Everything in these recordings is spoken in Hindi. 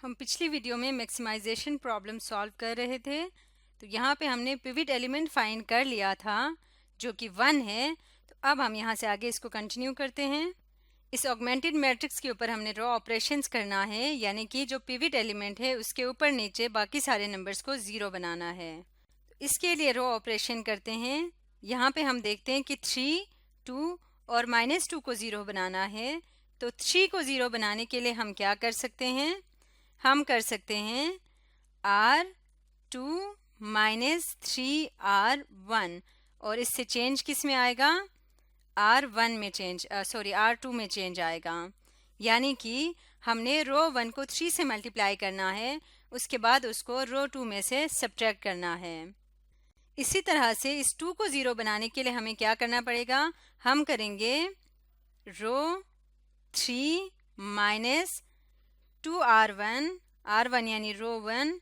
हम पिछली वीडियो में मैक्सिमाइजेशन प्रॉब्लम सॉल्व कर रहे थे। तो यहाँ पे हमने पिवट एलिमेंट फाइंड कर लिया था जो कि 1 है। तो अब हम यहाँ से आगे इसको कंटिन्यू करते हैं। इस ऑगमेंटेड मैट्रिक्स के ऊपर हमने रो ऑपरेशंस करना है, यानी कि जो पिवट एलिमेंट है उसके ऊपर नीचे बाकी सारे नंबर्स को 0 बनाना है। तो इसके लिए रो ऑपरेशन करते हैं। यहाँ पे हम देखते हैं कि 3, 2 और -2 को 0 बनाना है। तो 3 को 0 बनाने के लिए हम क्या कर सकते हैं? हम कर सकते हैं R2 -3R1 और इससे चेंज किस में आएगा? R1 में चेंज R2 में चेंज आएगा। यानी कि हमने रो 1 को 3 से मल्टीप्लाई करना है, उसके बाद उसको रो 2 में से सब्ट्रैक्ट करना है। इसी तरह से इस 2 को 0 बनाने के लिए हमें क्या करना पड़ेगा? हम करेंगे रो 3 -2R1, R1 यानी रो 1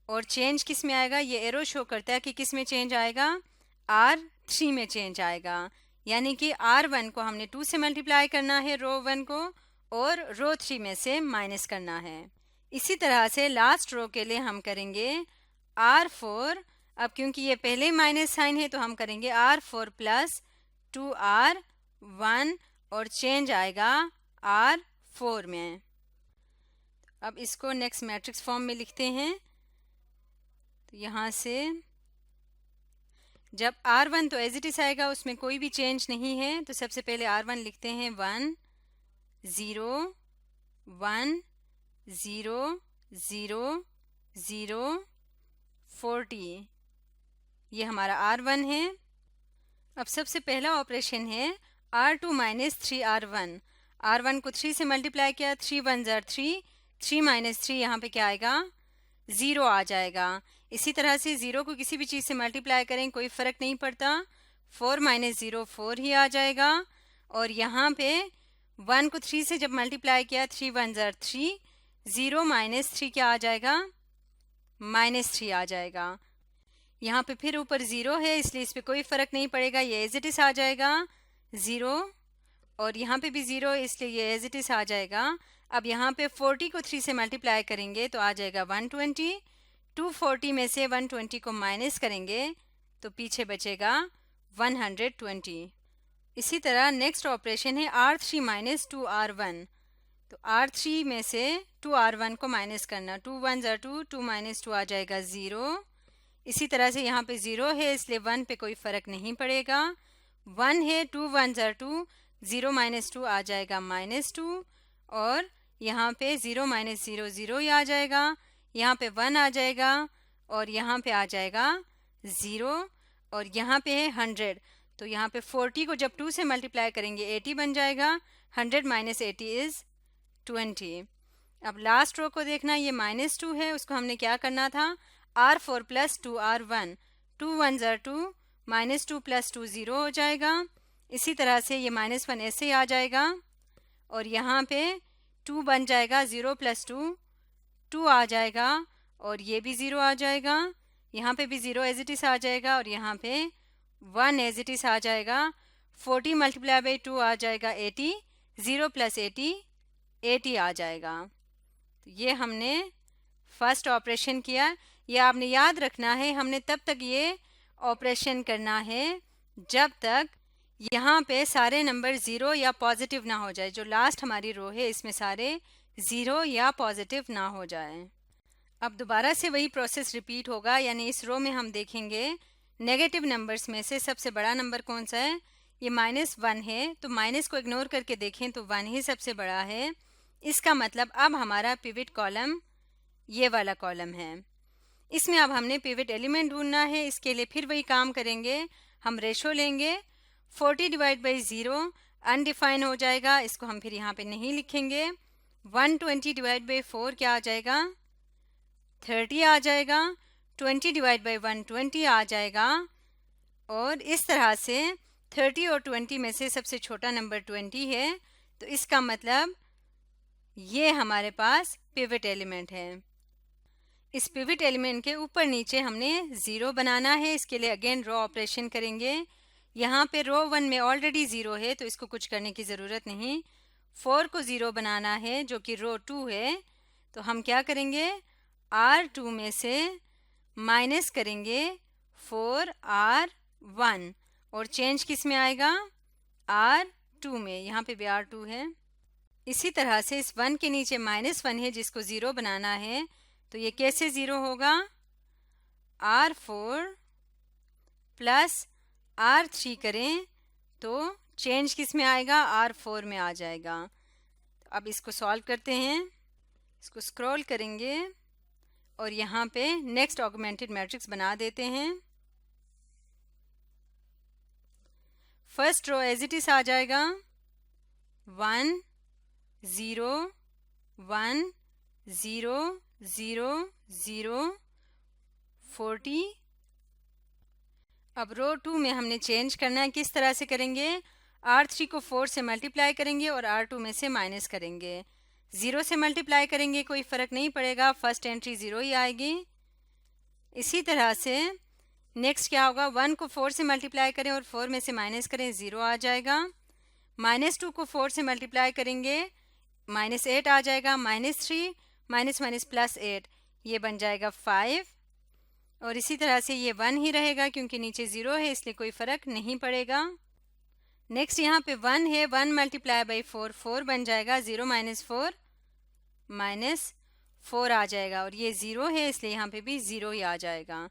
और चेंज किस में आएगा? ये एरो शो करता है कि किस में चेंज आएगा? R3 में चेंज आएगा। यानी कि R1 को हमने 2 से मल्टीप्लाई करना है रो 1 को, और रो 3 में से माइनस करना है। इसी तरह से लास्ट रो के लिए हम करेंगे R4। अब क्योंकि ये पहले ही माइनस साइन है तो हम करेंगे R4 + 2R1 और चेंज आएगा R4 में। अब इसको नेक्स्ट मैट्रिक्स फॉर्म में लिखते हैं। तो यहाँ से जब R1 तो एज इट इज आएगा, उसमें कोई भी चेंज नहीं है। तो सबसे पहले R1 लिखते हैं 1 0 1 0 0 0 40। ये हमारा R1 है। अब सबसे पहला ऑपरेशन है R2 -3R1। R1 को 3 से मल्टीप्लाई किया, 3 1 ज़ार 3, 3 -3 यहाँ पे क्या आएगा? 0 आ जाएगा। इसी तरह से 0 को किसी भी चीज़ से मल्टीप्लाई करें कोई फ़र्क नहीं पड़ता, 4 -0 4 ही आ जाएगा। और यहाँ पे 1 को 3 से जब मल्टीप्लाई किया, 3 1 ज़ार 3, 0 -3 क्या आ जाएगा? -3 आ जाएगा। यहाँ पे फिर ऊपर 0 है, इसलिए इस पर कोई फ़र्क नहीं पड़ेगा, ये एज इट इज़ आ जाएगा 0। और यहाँ पे भी 0, इसलिए ये एज इट इज़ आ जाएगा। अब यहाँ पे 40 को 3 से मल्टीप्लाई करेंगे तो आ जाएगा 120। 240 में से 120 को माइनस करेंगे तो पीछे बचेगा 120। इसी तरह नेक्स्ट ऑपरेशन है R3 -2R1। तो R3 में से 2R1 को माइनस करना, 2 1 ज़ार 2, 2 -2 आ जाएगा 0। इसी तरह से यहाँ पे 0 है, इसलिए 1 पे कोई फ़र्क नहीं पड़ेगा। 1 है, 2 1 ज़ार 2, 0 -2 आ जाएगा -2। और यहाँ पे 0 -0 0 ही आ जाएगा। यहाँ पे 1 आ जाएगा और यहाँ पे आ जाएगा 0। और यहाँ पे है 100, तो यहाँ पे 40 को जब 2 से मल्टीप्लाई करेंगे 80 बन जाएगा। 100 - 80 इज़ 20। अब लास्ट रो को देखना, ये -2 है, उसको हमने क्या करना था? R4 + 2R1, 2 1 ज़ार 2, -2 + 2 0 हो जाएगा। इसी तरह से ये -1 ऐसे ही आ जाएगा और यहाँ पे 2 बन जाएगा, 0 + 2 2 आ जाएगा और ये भी 0 आ जाएगा। यहाँ पे भी 0 एज इट इज़ आ जाएगा और यहाँ पे 1 एज इट इज़ आ जाएगा। 40 × 2 आ जाएगा 80, 0 + 80 80 आ जाएगा। तो ये हमने फर्स्ट ऑपरेशन किया। ये आपने याद रखना है, हमने तब तक ये ऑपरेशन करना है जब तक यहाँ पे सारे नंबर 0 या पॉजिटिव ना हो जाए। जो लास्ट हमारी रो है इसमें सारे 0 या पॉजिटिव ना हो जाए। अब दोबारा से वही प्रोसेस रिपीट होगा, यानी इस रो में हम देखेंगे नेगेटिव नंबर्स में से सबसे बड़ा नंबर कौन सा है? ये -1 है, तो माइनस को इग्नोर करके देखें तो 1 ही सबसे बड़ा है। इसका मतलब अब हमारा पिवट कॉलम ये वाला कॉलम है। इसमें अब हमने पिवट एलिमेंट ढूंढना है। इसके लिए फिर वही काम करेंगे, हम रेशो लेंगे। 40 / 0 अनडिफाइन हो जाएगा, इसको हम फिर यहाँ पे नहीं लिखेंगे। 120 / 4 क्या आ जाएगा? 30 आ जाएगा। 20 / 120 आ जाएगा। और इस तरह से 30 और 20 में से सबसे छोटा नंबर 20 है, तो इसका मतलब ये हमारे पास पिवट एलिमेंट है। इस पिवट एलिमेंट के ऊपर नीचे हमने 0 बनाना है। इसके लिए अगेन रो ऑपरेशन करेंगे। यहाँ पे रो 1 में ऑलरेडी 0 है, तो इसको कुछ करने की ज़रूरत नहीं। 4 को 0 बनाना है जो कि रो 2 है, तो हम क्या करेंगे, R2 में से माइनस करेंगे 4R1 और चेंज किस में आएगा, R2 में। यहाँ पे भी R2 है। इसी तरह से इस 1 के नीचे -1 है जिसको 0 बनाना है, तो ये कैसे 0 होगा, R4 प्लस R3 करें तो चेंज किस में आएगा, R4 में आ जाएगा। अब इसको सॉल्व करते हैं, इसको स्क्रॉल करेंगे और यहाँ पे नेक्स्ट ऑगमेंटेड मैट्रिक्स बना देते हैं। First row as it is आ जाएगा 1 0 1 0 0 0 40। अब रो 2 में हमने चेंज करना है, किस तरह से करेंगे, R3 को 4 से मल्टीप्लाई करेंगे और R2 में से माइनस करेंगे। 0 से मल्टीप्लाई करेंगे कोई फ़र्क नहीं पड़ेगा, फर्स्ट एंट्री 0 ही आएगी। इसी तरह से नेक्स्ट क्या होगा, 1 को 4 से मल्टीप्लाई करें और 4 में से माइनस करें, 0 आ जाएगा। -2 को 4 से मल्टीप्लाई करेंगे, -8 आ जाएगा। -3 माइनस +8 ये बन जाएगा 5। और इसी तरह से ये 1 ही रहेगा क्योंकि नीचे 0 है इसलिए कोई फ़र्क नहीं पड़ेगा। नेक्स्ट यहाँ पे 1 है, 1 मल्टीप्लाई बाई 4 4 बन जाएगा, 0 - 4 आ जाएगा और ये 0 है इसलिए यहाँ पे भी 0 ही आ जाएगा।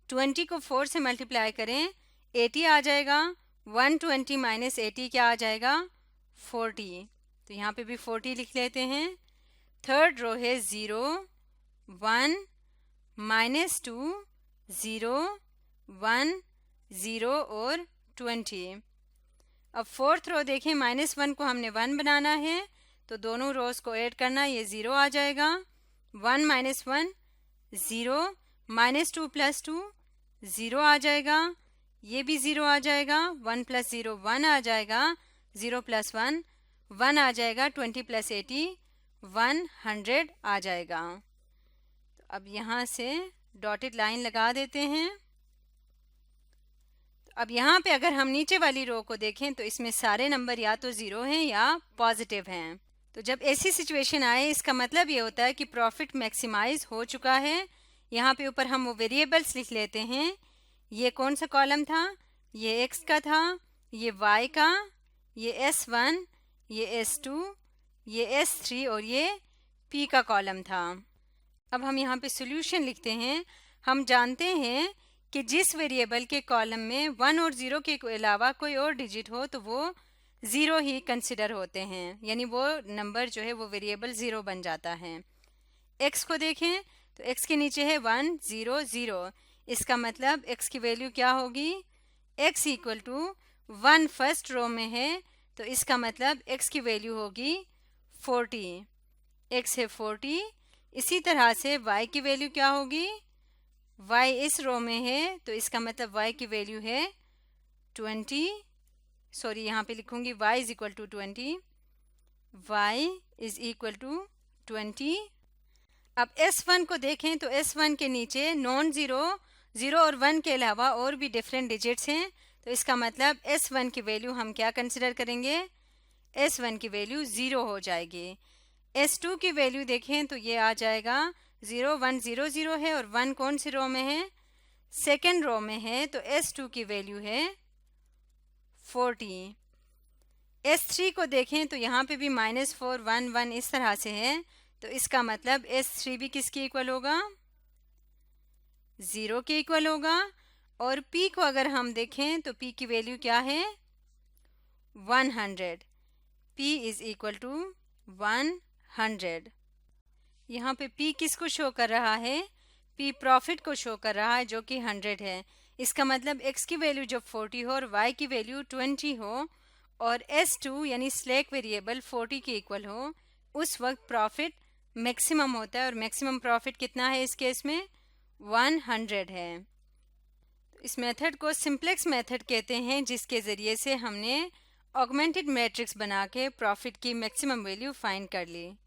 20 को 4 से मल्टीप्लाई करें 80 आ जाएगा। 120 - 80 क्या आ जाएगा, 40। तो यहाँ पे भी 40 लिख लेते हैं। थर्ड रो है 0 1 -2 0 1 0 और 20। अब फोर्थ रो देखें, -1 को हमने 1 बनाना है तो दोनों रोज को ऐड करना, ये 0 आ जाएगा। 1 - 1 0 -2 + 2 0 आ जाएगा, ये भी 0 आ जाएगा। 1 + 0 1 आ जाएगा, 0 + 1 1 आ जाएगा। 20 + 80 100 आ जाएगा। तो अब यहाँ से डॉटेड लाइन लगा देते हैं। अब यहाँ पे अगर हम नीचे वाली रो को देखें तो इसमें सारे नंबर या तो 0 हैं या पॉजिटिव हैं। तो जब ऐसी सिचुएशन आए इसका मतलब ये होता है कि प्रॉफिट मैक्सिमाइज हो चुका है। यहाँ पे ऊपर हम वो वेरिएबल्स लिख लेते हैं। ये कौन सा कॉलम था, ये x का था, ये y का, ये S1, ये S2, ये S3 और ये p का कॉलम था। अब हम यहाँ पे सोल्यूशन लिखते हैं। हम जानते हैं कि जिस वेरिएबल के कॉलम में 1 और 0 के अलावा कोई और डिजिट हो तो वो 0 ही कंसिडर होते हैं, यानी वो नंबर जो है वो वेरिएबल 0 बन जाता है। x को देखें तो x के नीचे है 1 0 0, इसका मतलब x की वैल्यू क्या होगी, x = 1 फर्स्ट रो में है तो इसका मतलब x की वैल्यू होगी 40। x है 40। इसी तरह से y की वैल्यू क्या होगी, y इस रो में है तो इसका मतलब y की वैल्यू है 20। सॉरी यहाँ पे लिखूंगी y = 20, y = 20। अब S1 को देखें तो S1 के नीचे नॉन ज़ीरो 0 और 1 के अलावा और भी डिफरेंट डिजिट्स हैं, तो इसका मतलब S1 की वैल्यू हम क्या कंसिडर करेंगे, S1 की वैल्यू 0 हो जाएगी। S2 की वैल्यू देखें तो ये आ जाएगा 0 1 0 0 है और 1 कौन सी रो में है, सेकेंड रो में है, तो S2 की वैल्यू है 40। S3 को देखें तो यहाँ पे भी -4 1 1 इस तरह से है, तो इसका मतलब S3 भी किसके इक्वल होगा, 0 के इक्वल होगा। और P को अगर हम देखें तो P की वैल्यू क्या है, 100। P = 100। यहाँ पे P किसको शो कर रहा है, P प्रॉफिट को शो कर रहा है जो कि 100 है। इसका मतलब x की वैल्यू जब 40 हो और y की वैल्यू 20 हो और S2 यानी स्लैक वेरिएबल 40 के इक्वल हो, उस वक्त प्रॉफिट मैक्सिमम होता है। और मैक्सिमम प्रॉफिट कितना है इस केस में, 100 है। इस मेथड को सिंप्लेक्स मेथड कहते हैं, जिसके ज़रिए से हमने ऑगमेंटेड मैट्रिक्स बना के प्रॉफिट की मैक्सिमम वैल्यू फाइंड कर ली।